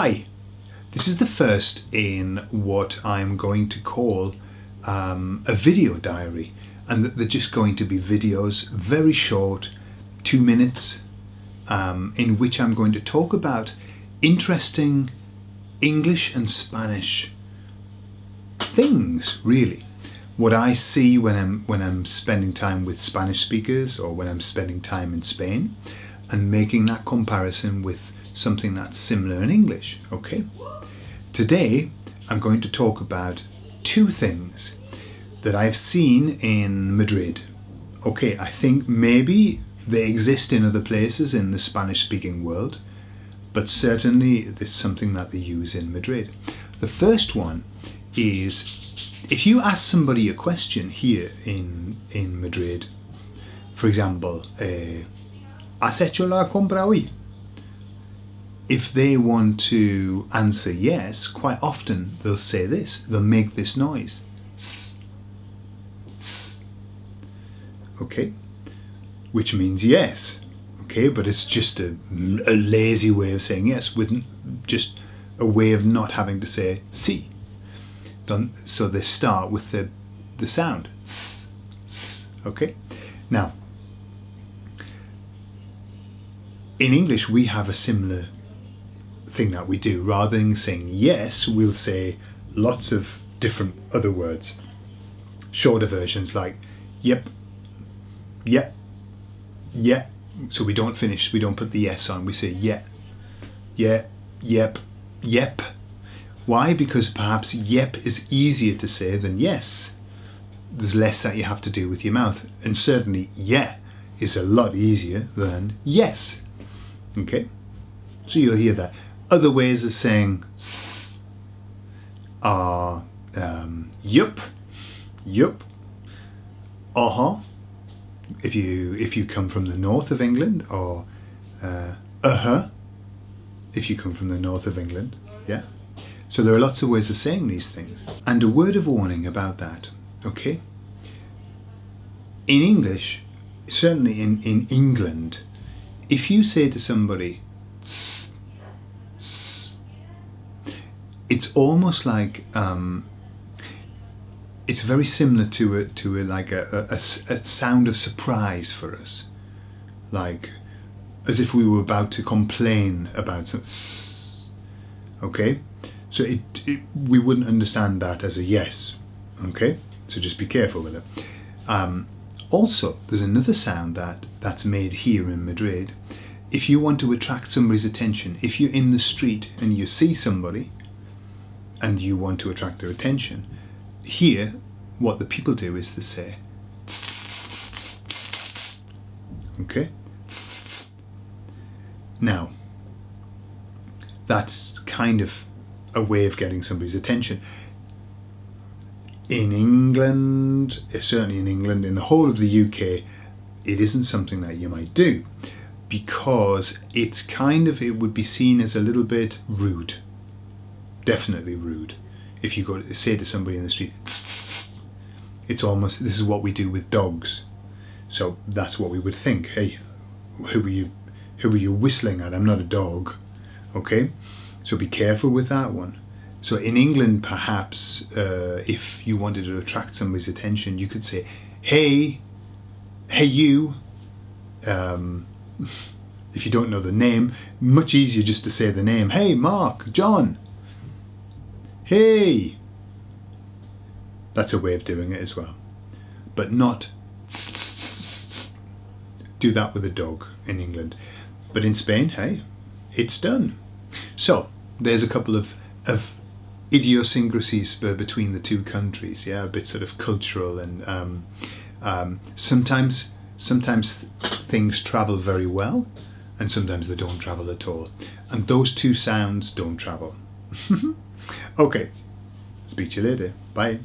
Hi, this is the first in what I'm going to call a video diary, and they're just going to be videos, very short, 2 minutes, in which I'm going to talk about interesting English and Spanish things, really. What I see when I'm spending time with Spanish speakers, or when I'm spending time in Spain, and making that comparison with something that's similar in English, okay? Today, I'm going to talk about two things that I've seen in Madrid. Okay, I think maybe they exist in other places in the Spanish-speaking world, but certainly it's something that they use in Madrid. The first one is, if you ask somebody a question here in Madrid, for example, ¿has hecho la compra hoy? If they want to answer yes, quite often they'll say this, they'll make this noise. S, s, okay? Which means yes, okay? But it's just a lazy way of saying yes, with just a way of not having to say sí. So they start with the sound, s, s, okay? Now, in English we have a similar thing that we do. Rather than saying yes, we'll say lots of different other words. Shorter versions like yep, yep, yep. So we don't finish, we don't put the yes on, we say yeah, yeah, yep, yep. Why? Because perhaps yep is easier to say than yes. There's less that you have to do with your mouth. And certainly yeah is a lot easier than yes. Okay? So you'll hear that. Other ways of saying s are yup, yup, uh-huh, if you come from the north of England, or uh-huh, if you come from the north of England, yeah. So there are lots of ways of saying these things. And a word of warning about that, okay? In English, certainly in England, if you say to somebody s, s, it's almost like it's very similar to a sound of surprise for us, like as if we were about to complain about some s, okay? So we wouldn't understand that as a yes, okay? So just be careful with it. Also, there's another sound that's made here in Madrid. If you want to attract somebody's attention, if you're in the street and you see somebody and you want to attract their attention, here what the people do is they say tss, tss, tss, tss, tss, okay? Tss, tss. Now, that's kind of a way of getting somebody's attention. In England, certainly in England, in the whole of the UK, it isn't something that you might do, because it's it would be seen as a little bit rude. Definitely rude. If you go to say to somebody in the street, tss, tss, it's almost, this is what we do with dogs. So that's what we would think. Hey, who are you whistling at? I'm not a dog. Okay? So be careful with that one. So in England, perhaps, if you wanted to attract somebody's attention, you could say, hey you. If you don't know the name, much easier just to say the name. Hey, Mark, John. Hey. That's a way of doing it as well. But not tss, tss, tss. Do that with a dog in England. But in Spain, hey, it's done. So there's a couple of idiosyncrasies between the two countries, yeah, a bit sort of cultural, and sometimes things travel very well, and sometimes they don't travel at all. And those two sounds don't travel. Okay, speak to you later. Bye.